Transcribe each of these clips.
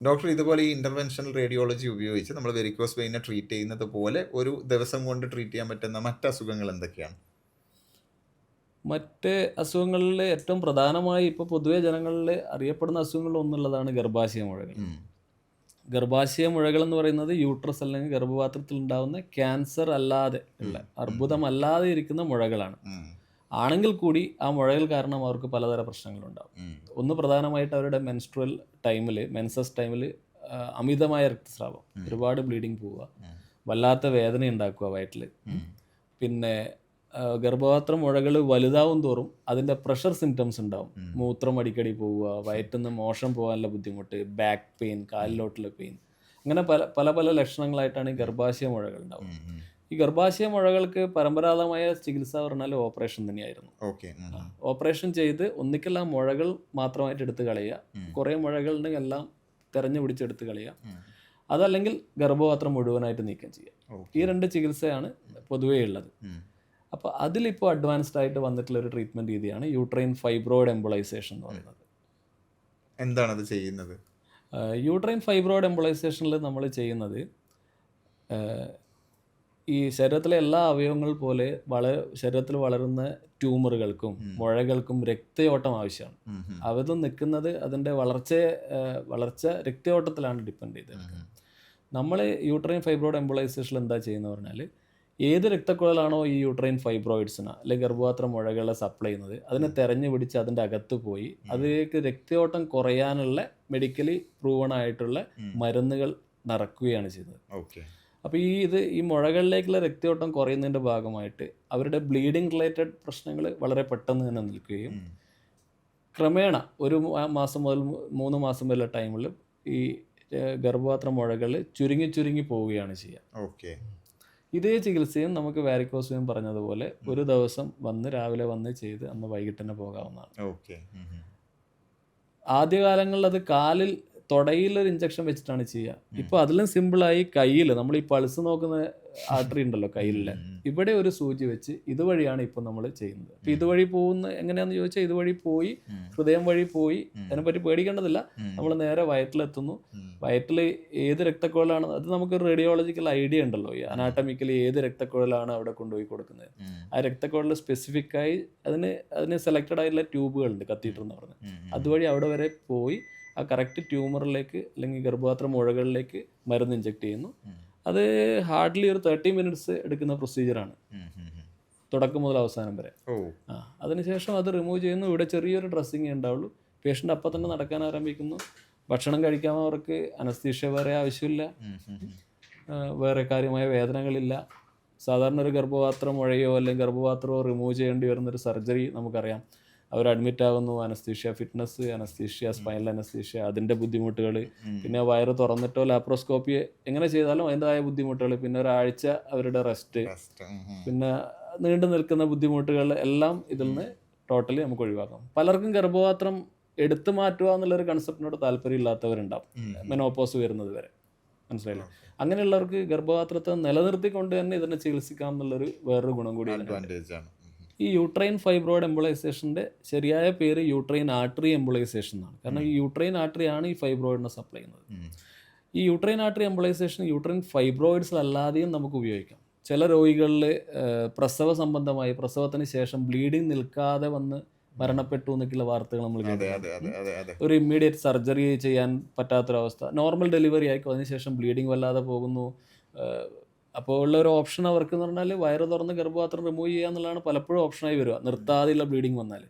Doctor ഇതുപോലെ ഈ interventional radiology ഉപയോഗിച്ച് നമ്മൾ വെരിക്കോസ് വെയിനെ ട്രീറ്റ് ചെയ്യുന്നത് പോലെ ഒരു ദിവസം കൊണ്ട് ട്രീറ്റ് ചെയ്യാൻ പറ്റുന്ന മറ്റ് അസുഖങ്ങൾ എന്തൊക്കെയാണ്? മറ്റ് അസുഖങ്ങളിൽ ഏറ്റവും പ്രധാനമായി ഇപ്പോൾ പൊതുവെ ജനങ്ങളിൽ അറിയപ്പെടുന്ന അസുഖങ്ങളിൽ ഒന്നുള്ളതാണ് ഗർഭാശയ മുഴകൾ. ഉം. ഗർഭാശയ മുഴകൾ എന്ന് പറയുന്നത് യൂട്രസ് അല്ലെങ്കിൽ ഗർഭപാത്രത്തിൽ ഉണ്ടാകുന്ന ക്യാൻസർ അല്ലാതെ ഉള്ള അർബുദമല്ലാതെ ഇരിക്കുന്ന മുഴകളാണ്. ഉം. ആണെങ്കിൽ കൂടി ആ മുഴകൾ കാരണം അവർക്ക് പലതരം പ്രശ്നങ്ങളുണ്ടാകും. ഉം. ഒന്ന് പ്രധാനമായിട്ട് അവരുടെ മെൻസ്ട്രൽ ടൈമിൽ, മെൻസസ് ടൈമിൽ അമിതമായ രക്തസ്രാവം, ഒരുപാട് ബ്ലീഡിങ് പോവുക, വല്ലാത്ത വേദന ഉണ്ടാക്കുക വയറ്റിൽ. പിന്നെ ഗർഭപാത്ര മുഴകൾ വലുതാവും തോറും അതിൻ്റെ പ്രഷർ സിംറ്റംസ് ഉണ്ടാവും. മൂത്രം അടിക്കടി പോവുക, വയറ്റിൽ നിന്ന് മോശം പോകാനുള്ള ബുദ്ധിമുട്ട്, ബാക്ക് പെയിൻ, കാലിലോട്ടുള്ള പെയിൻ, അങ്ങനെ പല പല പല ലക്ഷണങ്ങളായിട്ടാണ് ഈ ഗർഭാശയ മുഴകൾ ഉണ്ടാവുക. ഈ ഗർഭാശയ മുഴകൾക്ക് പരമ്പരാഗതമായ ചികിത്സ പറഞ്ഞാൽ ഓപ്പറേഷൻ തന്നെയായിരുന്നു. ഓക്കെ. ഓപ്പറേഷൻ ചെയ്ത് ഒന്നിക്കൽ ആ മുഴകൾ മാത്രമായിട്ട് എടുത്ത് കളയുക, കുറേ മുഴകളുണ്ടെങ്കിൽ എല്ലാം തെരഞ്ഞു പിടിച്ചെടുത്ത് കളയുക, അതല്ലെങ്കിൽ ഗർഭപാത്രം മുഴുവനായിട്ട് നീക്കം ചെയ്യുക. ഈ രണ്ട് ചികിത്സയാണ് പൊതുവേ ഉള്ളത്. അപ്പോൾ അതിലിപ്പോൾ അഡ്വാൻസ്ഡ് ആയിട്ട് വന്നിട്ടുള്ള ഒരു ട്രീറ്റ്മെൻറ്റ് രീതിയാണ് യൂട്രൈൻ ഫൈബ്രോയിഡ് എംബോളൈസേഷൻ എന്ന് പറയുന്നത്. എന്താണത് ചെയ്യുന്നത്? യൂട്രൈൻ ഫൈബ്രോയിഡ് എംബോളൈസേഷനിൽ നമ്മൾ ചെയ്യുന്നത് ഈ ശരീരത്തിലെ എല്ലാ അവയവങ്ങൾ പോലെ ശരീരത്തിൽ വളരുന്ന ട്യൂമറുകൾക്കും മുഴകൾക്കും രക്തയോട്ടം ആവശ്യമാണ്. അവത് നിൽക്കുന്നത് അതിൻ്റെ വളർച്ച രക്തയോട്ടത്തിലാണ് ഡിപ്പെൻഡ് ചെയ്തത്. നമ്മൾ യൂട്രൈൻ ഫൈബ്രോയിഡ് എംബോളൈസേഷനിൽ എന്താ ചെയ്യുന്നത് പറഞ്ഞാൽ, ഏത് രക്തക്കുഴലാണോ ഈ യൂട്രൈൻ ഫൈബ്രോയിഡ്സിന് അല്ലെങ്കിൽ ഗർഭപാത്ര മുഴകളെ സപ്ലൈ ചെയ്യുന്നത്, അതിനെ തെരഞ്ഞു പിടിച്ച് അതിൻ്റെ അകത്ത് പോയി അതിലേക്ക് രക്തയോട്ടം കുറയാനുള്ള മെഡിക്കലി പ്രൂവൺ ആയിട്ടുള്ള മരുന്നുകൾ നിറക്കുകയാണ് ചെയ്യുന്നത്. അപ്പോൾ ഈ മുഴകളിലേക്കുള്ള രക്തയോട്ടം കുറയുന്നതിൻ്റെ ഭാഗമായിട്ട് അവരുടെ ബ്ലീഡിങ് റിലേറ്റഡ് പ്രശ്നങ്ങൾ വളരെ പെട്ടെന്ന് തന്നെ നിൽക്കുകയും ക്രമേണ ഒരു മാസം മുതൽ 3 മാസം വരെ ടൈമിൽ ഈ ഗർഭപാത്ര മുഴകൾ ചുരുങ്ങി പോവുകയാണ് ചെയ്യുക. ഇതേ ചികിത്സയും നമുക്ക് വാരിക്കോസ് വെയിൻ പറഞ്ഞതുപോലെ ഒരു ദിവസം രാവിലെ വന്ന് ചെയ്ത് അന്ന് വൈകിട്ട് തന്നെ പോകാവുന്നതാണ്. ആദ്യകാലങ്ങളിൽ അത് കാലിൽ തൊടയിലൊരു ഇഞ്ചക്ഷൻ വെച്ചിട്ടാണ് ചെയ്യുക. ഇപ്പോൾ അതിലും സിമ്പിളായി കയ്യിൽ നമ്മൾ ഈ പൾസ് നോക്കുന്ന ആർട്ടറി ഉണ്ടല്ലോ കയ്യിലെ, ഇവിടെ ഒരു സൂചി വെച്ച് ഇതുവഴിയാണ് ഇപ്പോൾ നമ്മൾ ചെയ്യുന്നത്. അപ്പോൾ ഇതുവഴി പോകുന്ന എങ്ങനെയാണെന്ന് ചോദിച്ചാൽ, ഇതുവഴി പോയി ഹൃദയം വഴി പോയി, അതിനെപ്പറ്റി പേടിക്കേണ്ടതില്ല. നമ്മൾ നേരെ വയറ്റിലെത്തുന്നു. വയറ്റിൽ ഏത് രക്തക്കുഴലാണ്, അത് നമുക്കൊരു റേഡിയോളജിക്കൽ ഐഡിയ ഉണ്ടല്ലോ, ഈ അനാട്ടമിക്കലി ഏത് രക്തക്കുഴലാണ് അവിടെ കൊണ്ടുപോയി കൊടുക്കുന്നത്. ആ രക്തക്കുഴൽ സ്പെസിഫിക്കായി അതിന് സെലക്റ്റഡ് ആയിട്ടുള്ള ട്യൂബുകളുണ്ട്, കത്തീറ്റർ എന്ന് പറഞ്ഞത്. അതുവഴി അവിടെ വരെ പോയി ആ കറക്റ്റ് ട്യൂമറിലേക്ക് അല്ലെങ്കിൽ ഗർഭപാത്ര മുഴകളിലേക്ക് മരുന്ന് ഇഞ്ചെക്ട് ചെയ്യുന്നു. അത് ഹാർഡ്ലി ഒരു 30 മിനിറ്റ്സ് എടുക്കുന്ന പ്രൊസീജിയറാണ്, തുടക്കം മുതൽ അവസാനം വരെ. അതിനുശേഷം അത് റിമൂവ് ചെയ്യുന്നു. ഇവിടെ ചെറിയൊരു ഡ്രസ്സിങ് ഉണ്ടാവുള്ളൂ. പേഷ്യൻ്റ് അപ്പം തന്നെ നടക്കാൻ ആരംഭിക്കുന്നു. ഭക്ഷണം കഴിക്കാൻ അവർക്ക് അനസ്തീഷ്യ വേറെ ആവശ്യമില്ല, വേറെ കാര്യമായ വേദനകളില്ല. സാധാരണ ഒരു ഗർഭപാത്രം മുഴയോ അല്ലെങ്കിൽ ഗർഭപാത്രമോ റിമൂവ് ചെയ്യേണ്ടി വരുന്നൊരു സർജറി നമുക്കറിയാം. അവർ അഡ്മിറ്റ് ആകുന്നു, anaesthesia fitness, anaesthesia spinal anaesthesia, അതിൻ്റെ ബുദ്ധിമുട്ടുകൾ, പിന്നെ വയറ് തുറന്നിട്ടോ ലാപ്രോസ്കോപ്പി എങ്ങനെ ചെയ്താലും അതിൻ്റെതായ ബുദ്ധിമുട്ടുകൾ, പിന്നെ ഒരാഴ്ച അവരുടെ റെസ്റ്റ്, പിന്നെ നീണ്ടു നിൽക്കുന്ന ബുദ്ധിമുട്ടുകൾ എല്ലാം ഇതിൽ നിന്ന് ടോട്ടലി നമുക്ക് ഒഴിവാക്കാം. പലർക്കും ഗർഭപാത്രം എടുത്തു മാറ്റുക എന്നുള്ളൊരു കൺസെപ്റ്റിനോട് താല്പര്യമില്ലാത്തവരുണ്ടാവും, മെനോപോസ് വരുന്നത് വരെ. മനസ്സിലായില്ലേ? അങ്ങനെയുള്ളവർക്ക് ഗർഭപാത്രത്തെ നിലനിർത്തിക്കൊണ്ട് തന്നെ ഇതിനെ ചികിത്സിക്കാം എന്നുള്ളൊരു വേറൊരു ഗുണം കൂടിയാണ്. ഈ യൂട്രൈൻ ഫൈബ്രോയിഡ് എംബോളൈസേഷൻ്റെ ശരിയായ പേര് യൂട്രൈൻ ആർട്ടറി എംബോളൈസേഷൻ എന്നാണ്. കാരണം ഈ യൂട്രൈൻ ആർട്ടറിയാണ് ഈ ഫൈബ്രോയിഡിനെ സപ്ലൈ ചെയ്യുന്നത്. ഈ യൂട്രൈൻ ആർട്ടറി എംബോളൈസേഷൻ യൂട്രൈൻ ഫൈബ്രോയിഡ്സിലല്ലാതെയും നമുക്ക് ഉപയോഗിക്കാം. ചില രോഗികളിൽ പ്രസവ സംബന്ധമായി പ്രസവത്തിന് ശേഷം ബ്ലീഡിങ് നിൽക്കാതെ വന്ന് മരണപ്പെട്ടു എന്നൊക്കെയുള്ള വാർത്തകൾ നമ്മൾ കേൾക്കുന്നു. ഒരു ഇമ്മീഡിയറ്റ് സർജറി ചെയ്യാൻ പറ്റാത്തൊരവസ്ഥ, നോർമൽ ഡെലിവറി ആയിക്കോ, അതിനുശേഷം ബ്ലീഡിങ് വല്ലാതെ പോകുന്നു. അപ്പോൾ ഉള്ള ഒരു ഓപ്ഷൻ അവർക്ക് എന്ന് പറഞ്ഞാൽ വയറ് തുറന്ന് ഗർഭപാത്രം റിമൂവ് ചെയ്യുക എന്നുള്ളതാണ് പലപ്പോഴും ഓപ്ഷനായി വരിക, നിർത്താതെയുള്ള ബ്ലീഡിങ് വന്നാൽ.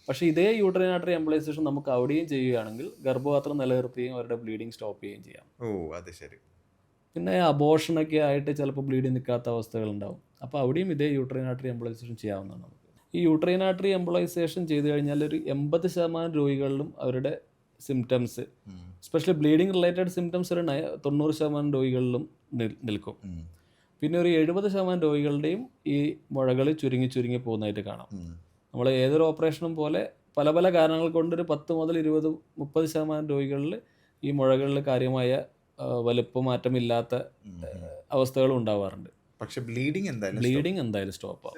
പക്ഷേ ഇതേ യൂട്രൈൻ ആർട്ടറി എംബോളൈസേഷൻ നമുക്ക് അവിടെയും ചെയ്യുകയാണെങ്കിൽ ഗർഭപാത്രം നിലനിർത്തുകയും അവരുടെ ബ്ലീഡിങ് സ്റ്റോപ്പ് ചെയ്യുകയും ചെയ്യാം. പിന്നെ അബോർഷനൊക്കെ ആയിട്ട് ചിലപ്പോൾ ബ്ലീഡിങ് നിൽക്കാത്ത അവസ്ഥകളുണ്ടാവും. അപ്പോൾ അവിടെയും ഇതേ യൂട്രൈൻ ആർട്ടറി എംബോളൈസേഷൻ ചെയ്യാവുന്നതാണ് നമുക്ക്. ഈ യൂട്രൈൻ ആർട്ടറി എംബോളൈസേഷൻ ചെയ്ത് കഴിഞ്ഞാൽ ഒരു 80% രോഗികളിലും അവരുടെ symptoms, especially bleeding related symptoms, ഒരു 90% രോഗികളിലും നിൽക്കും. പിന്നെ ഒരു 70% രോഗികളുടെയും ഈ മുഴകൾ ചുരുങ്ങി പോകുന്നതായിട്ട് കാണാം. നമ്മൾ ഏതൊരു ഓപ്പറേഷനും പോലെ പല പല കാരണങ്ങൾ കൊണ്ട് ഒരു 10 മുതൽ 20-30% രോഗികളിൽ ഈ മുഴകളിൽ കാര്യമായ വലുപ്പമാറ്റമില്ലാത്ത അവസ്ഥകളും ഉണ്ടാവാറുണ്ട്. പക്ഷെ ബ്ലീഡിങ് എന്തായാലും സ്റ്റോപ്പ് ആവും.